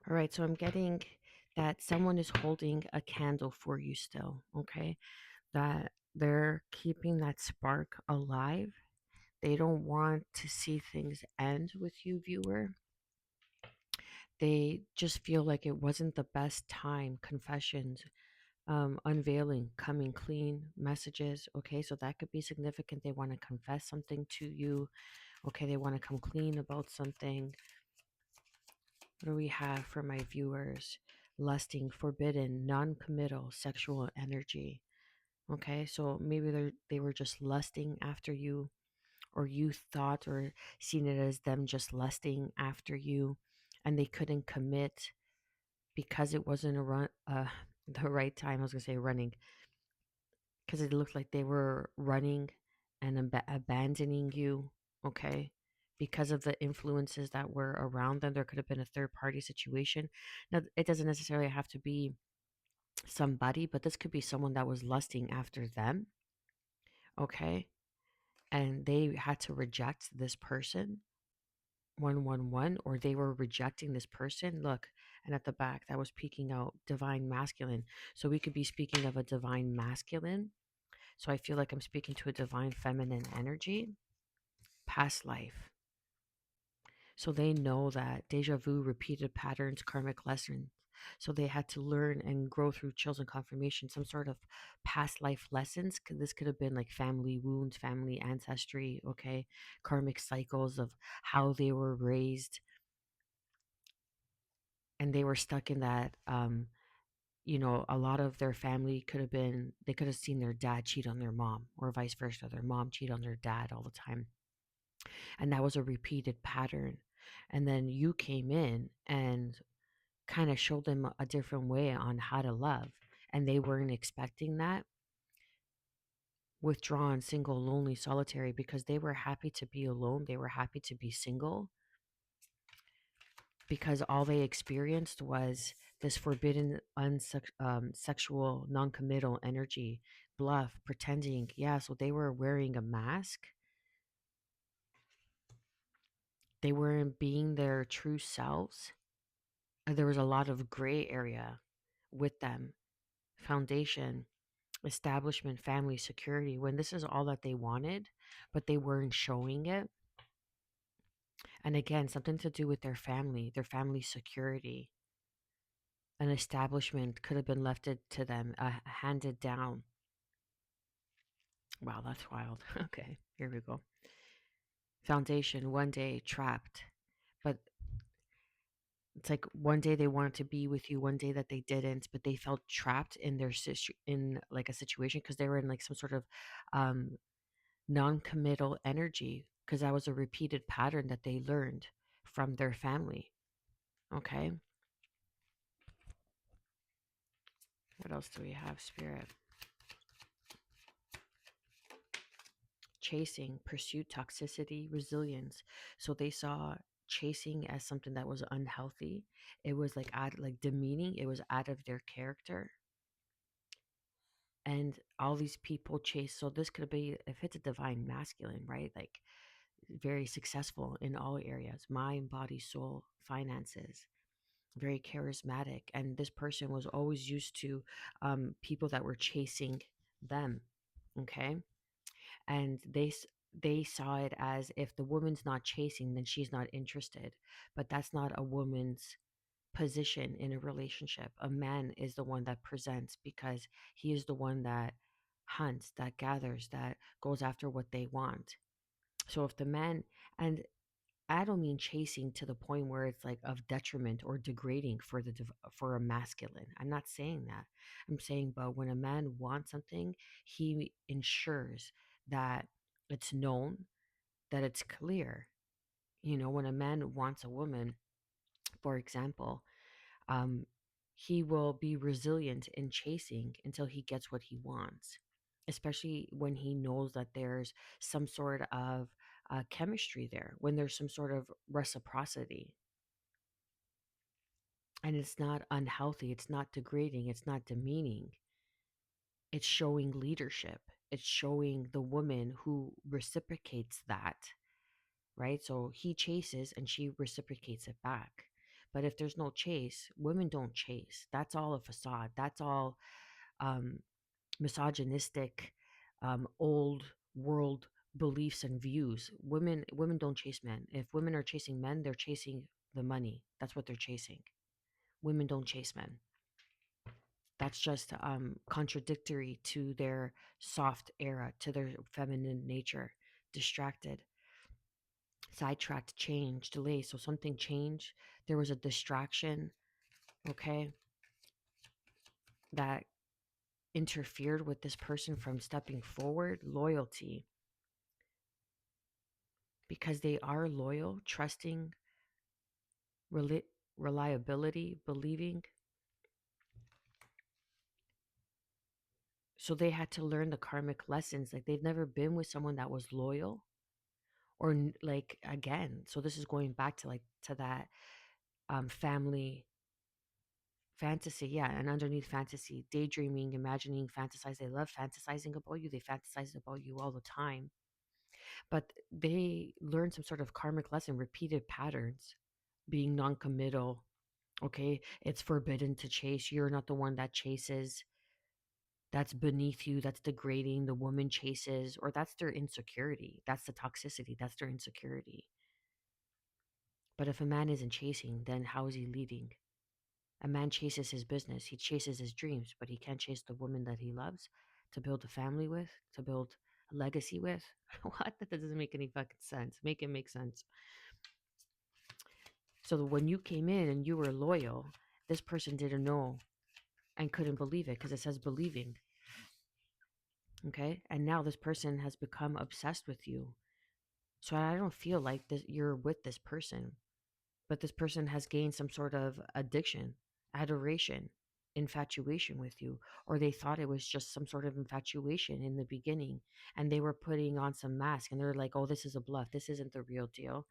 All right, so I'm getting that someone is holding a candle for you still, okay? That they're keeping that spark alive. They don't want to see things end with you, viewer. They just feel like it wasn't the best time. Confessions, unveiling, coming clean, messages, okay? So that could be significant. They want to confess something to you, okay? They want to come clean about something. What do we have for my viewers? Lusting, forbidden, non-committal sexual energy. Okay, so maybe they were just lusting after you, or you thought or seen it as them just lusting after you, and they couldn't commit because it wasn't a run the right time. I was gonna say running, because it looked like they were running and abandoning you. Okay, because of the influences that were around them, there could have been a third party situation. Now, it doesn't necessarily have to be somebody, but this could be someone that was lusting after them. Okay, and they had to reject this person, 111, or they were rejecting this person. Look, and at the back that was peeking out divine masculine. So we could be speaking of a divine masculine. So I feel like I'm speaking to a divine feminine energy, past life. So they know that deja vu, repeated patterns, karmic lessons. So they had to learn and grow through chills and confirmation, some sort of past life lessons. This could have been like family wounds, family ancestry, okay, karmic cycles of how they were raised, and they were stuck in that. A lot of their family could have been, they could have seen their dad cheat on their mom, or vice versa, their mom cheat on their dad all the time, and that was a repeated pattern. And then you came in and kind of showed them a different way on how to love, and they weren't expecting that. Withdrawn, single, lonely, solitary, because they were happy to be alone, they were happy to be single, because all they experienced was this forbidden sexual non-committal energy, bluff, pretending. Yeah, so they were wearing a mask. They weren't being their true selves. There was a lot of gray area with them. Foundation, establishment, family, security, when this is all that they wanted, but they weren't showing it. And again, something to do with their family security. An establishment could have been left it to them, handed down. Wow, that's wild. Okay, here we go. Foundation, one day trapped. But it's like one day they wanted to be with you, one day that they didn't, but they felt trapped in in like a situation, because they were in like some sort of um non-committal energy, because that was a repeated pattern that they learned from their family. Okay, what else do we have, spirit? Chasing, pursuit, toxicity, resilience. So they saw chasing as something that was unhealthy. It was like demeaning. It was out of their character. And all these people chase. So this could be, if it's a divine masculine, right? Like very successful in all areas, mind, body, soul, finances, very charismatic. And this person was always used to people that were chasing them. Okay, and they saw it as, if the woman's not chasing, then she's not interested. But that's not a woman's position in a relationship. A man is the one that presents, because he is the one that hunts, that gathers, that goes after what they want. So if the man, and I don't mean chasing to the point where it's like of detriment or degrading for for a masculine. I'm not saying that. I'm saying, but when a man wants something, he ensures that it's known, that it's clear. When a man wants a woman, for example, um, he will be resilient in chasing until he gets what he wants, especially when he knows that there's some sort of chemistry there, when there's some sort of reciprocity. And it's not unhealthy, it's not degrading, it's not demeaning. It's showing leadership. It's showing the woman who reciprocates that, right? So he chases and she reciprocates it back. But if there's no chase, women don't chase. That's all a facade. That's all um, misogynistic, old world beliefs and views. Women don't chase men. If women are chasing men, they're chasing the money. That's what they're chasing. Women don't chase men. That's just contradictory to their soft era, to their feminine nature. Distracted, sidetracked, change, delay. So something changed. There was a distraction, okay, that interfered with this person from stepping forward. Loyalty, because they are loyal, trusting, reli- reliability, believing. So they had to learn the karmic lessons. Like they've never been with someone that was loyal or like again. So this is going back to like to that family fantasy, yeah, and underneath fantasy, daydreaming, imagining, fantasize. They love fantasizing about you. They fantasize about you all the time, but they learn some sort of karmic lesson, repeated patterns, being non-committal. Okay, it's forbidden to chase. You're not the one that chases. That's beneath you. That's degrading. The woman chases, or that's their insecurity. That's the toxicity. That's their insecurity. But if a man isn't chasing, then how is he leading? A man chases his business, he chases his dreams, but he can't chase the woman that he loves to build a family with, to build a legacy with. What? That doesn't make any fucking sense. Make it make sense. So when you came in and you were loyal, this person didn't know and couldn't believe it because it says believing. Okay. And now this person has become obsessed with you. So I don't feel like this, you're with this person, but this person has gained some sort of addiction, adoration, infatuation with you, or they thought it was just some sort of infatuation in the beginning and they were putting on some mask and they're like, oh, this is a bluff. This isn't the real deal.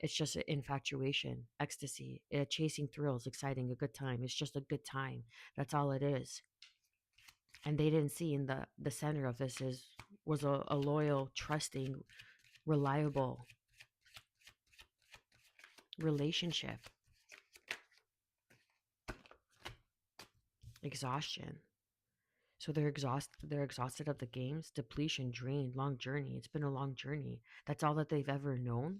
It's just infatuation, ecstasy, chasing thrills, exciting, a good time. It's just a good time. That's all it is. And they didn't see in the center of this is was a loyal, trusting, reliable relationship. Exhaustion. So they're exhausted of the games, depletion, drain, long journey. It's been a long journey. That's all that they've ever known.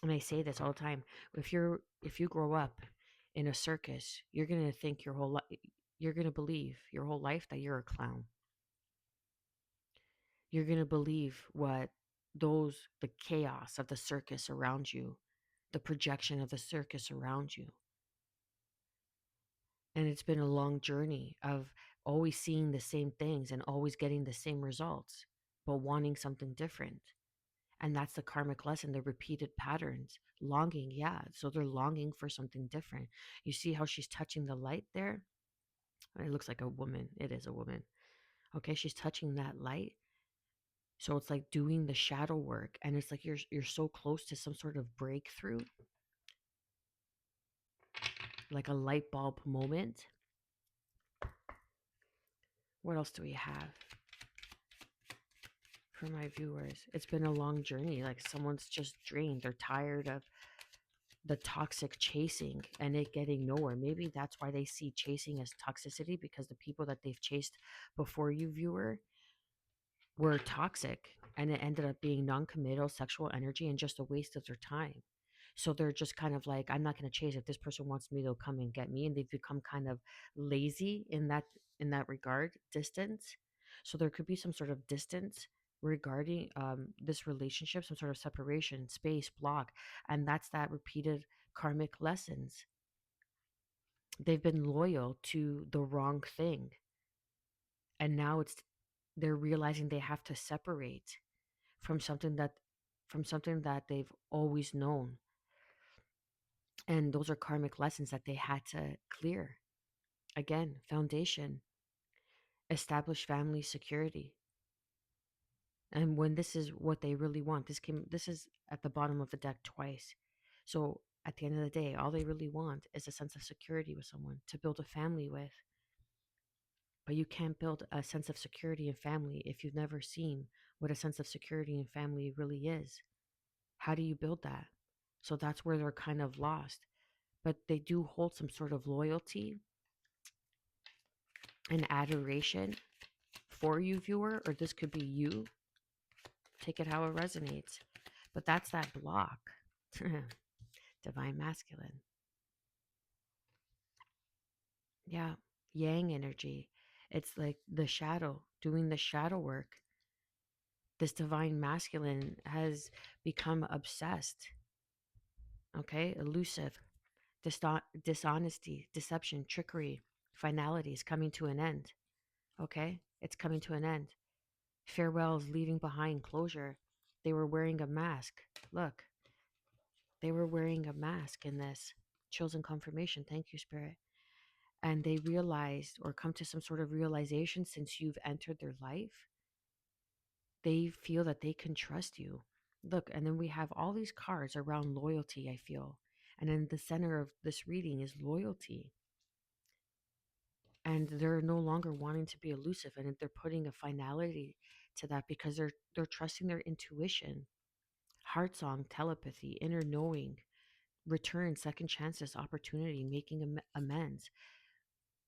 And I say this all the time. If you grow up in a circus, you're going to think your whole life, you're going to believe your whole life that you're a clown. You're going to believe what the chaos of the circus around you, the projection of the circus around you. And it's been a long journey of always seeing the same things and always getting the same results, but wanting something different. And that's the karmic lesson, the repeated patterns. Longing, yeah. So they're longing for something different. You see how she's touching the light there? It looks like a woman. It is a woman. Okay, she's touching that light. So it's like doing the shadow work. And it's like you're so close to some sort of breakthrough, like a light bulb moment. What else do we have for my viewers? It's been a long journey. Like someone's just drained. They're tired of the toxic chasing and it getting nowhere. Maybe that's why they see chasing as toxicity, because the people that they've chased before you, viewer, were toxic and it ended up being non-committal sexual energy and just a waste of their time. So they're just kind of like, I'm not going to chase. If this person wants me, they'll come and get me. And they've become kind of lazy in that regard, distance. So there could be some sort of distance regarding this relationship, some sort of separation, space, block. And that's that repeated karmic lessons. They've been loyal to the wrong thing. And now they're realizing they have to separate from something that they've always known. And those are karmic lessons that they had to clear. Again, foundation, establish family security. And when this is what they really want, this is at the bottom of the deck twice. So at the end of the day, all they really want is a sense of security with someone to build a family with. But you can't build a sense of security and family if you've never seen what a sense of security and family really is. How do you build that? So that's where they're kind of lost. but they do hold some sort of loyalty and adoration for you, viewer, or this could be you. Take it how it resonates. But that's that block. Divine masculine. Yeah. Yang energy. It's like the shadow, doing the shadow work. This divine masculine has become obsessed, okay? Elusive, dishonesty, deception, trickery, finality is coming to an end, okay? It's coming to an end. Farewells, leaving behind closure. They were wearing a mask. Look, they were wearing a mask in this. Chosen confirmation. Thank you, Spirit. And they realized or come to some sort of realization since you've entered their life, they feel that they can trust you. Look, and then we have all these cards around loyalty, I feel. And in the center of this reading is loyalty. And they're no longer wanting to be elusive, and they're putting a finality to that because they're trusting their intuition. Heart song, telepathy, inner knowing, return, second chances, opportunity, making amends,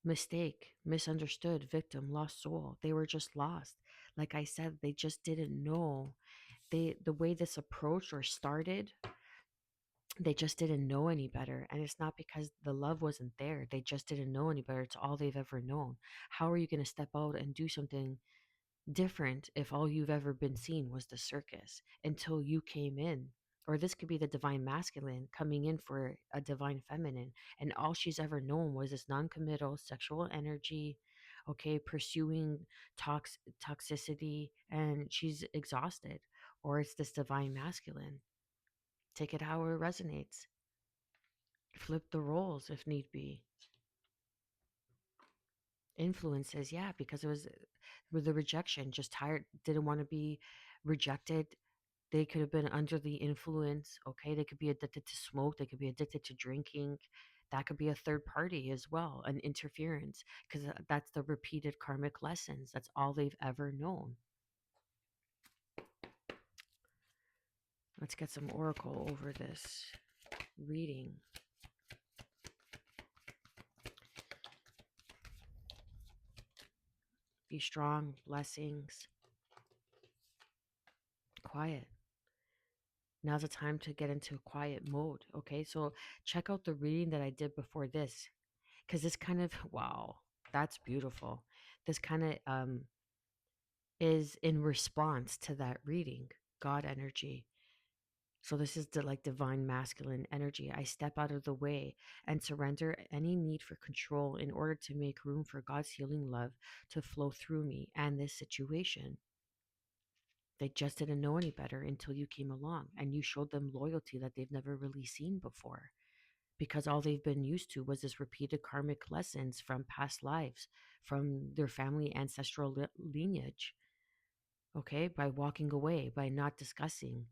mistake, misunderstood, victim, lost soul. They were just lost. Like I said, they just didn't know. The way this approached or started, they just didn't know any better. And it's not because the love wasn't there. They just didn't know any better. It's all they've ever known. How are you going to step out and do something different if all you've ever been seen was the circus until you came in? Or this could be the divine masculine coming in for a divine feminine, and all she's ever known was this non-committal sexual energy, okay, pursuing toxicity, and she's exhausted. Or it's this divine masculine. Take it how it resonates. Flip the roles if need be. Influences, yeah, because it was with the rejection, just tired, didn't want to be rejected. They could have been under the influence, okay? They could be addicted to smoke, they could be addicted to drinking. That could be a third party as well, an interference, because that's the repeated karmic lessons. That's all they've ever known. Let's get some oracle over this reading. Be strong, blessings, quiet. Now's the time to get into quiet mode. Okay, so check out the reading that I did before this, because this kind of, wow, that's beautiful. This kind of is in response to that reading, God energy. So this is the like divine masculine energy. I step out of the way and surrender any need for control in order to make room for God's healing love to flow through me and this situation. They just didn't know any better until you came along and you showed them loyalty that they've never really seen before, because all they've been used to was this repeated karmic lessons from past lives, from their family ancestral lineage. Okay, by walking away, by not discussing,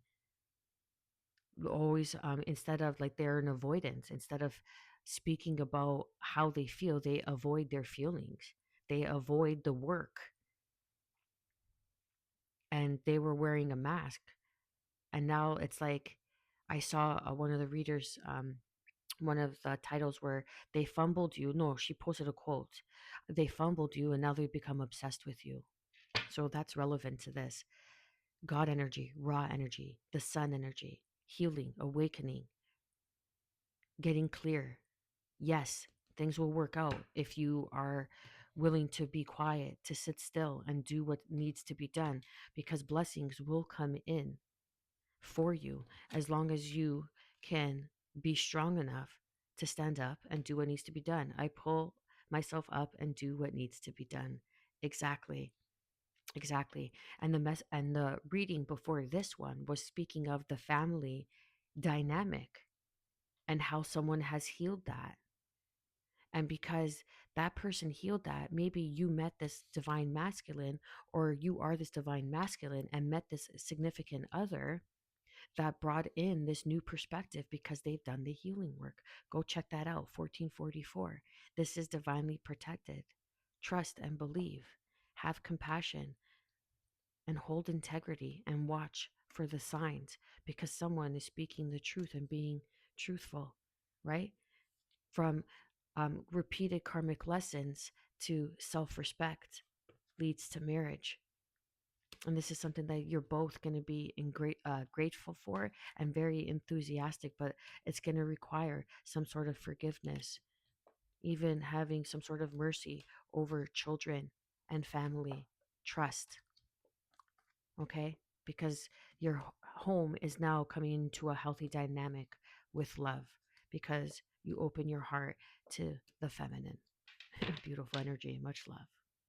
always instead of like they're in avoidance, instead of speaking about how they feel, they avoid their feelings, they avoid the work, and they were wearing a mask. And now it's like I saw one of the readers, one of the titles where they fumbled you. No, she posted a quote. They fumbled you and now they become obsessed with you. So that's relevant to this. God energy, raw energy, the sun energy, healing, awakening, getting clear. Yes, things will work out if you are willing to be quiet, to sit still and do what needs to be done, because blessings will come in for you as long as you can be strong enough to stand up and do what needs to be done. I pull myself up and do what needs to be done. Exactly. Exactly. And the reading before this one was speaking of the family dynamic and how someone has healed that. And because that person healed that, maybe you met this divine masculine, or you are this divine masculine and met this significant other that brought in this new perspective because they've done the healing work. Go check that out, 1444. This is divinely protected. Trust and believe. Have compassion and hold integrity and watch for the signs, because someone is speaking the truth and being truthful, right? from repeated karmic lessons to self-respect leads to marriage. And this is something that you're both going to be grateful for and very enthusiastic, but it's going to require some sort of forgiveness, even having some sort of mercy over children and family, trust, okay? Because your home is now coming into a healthy dynamic with love because you open your heart to the feminine. Beautiful energy. Much love.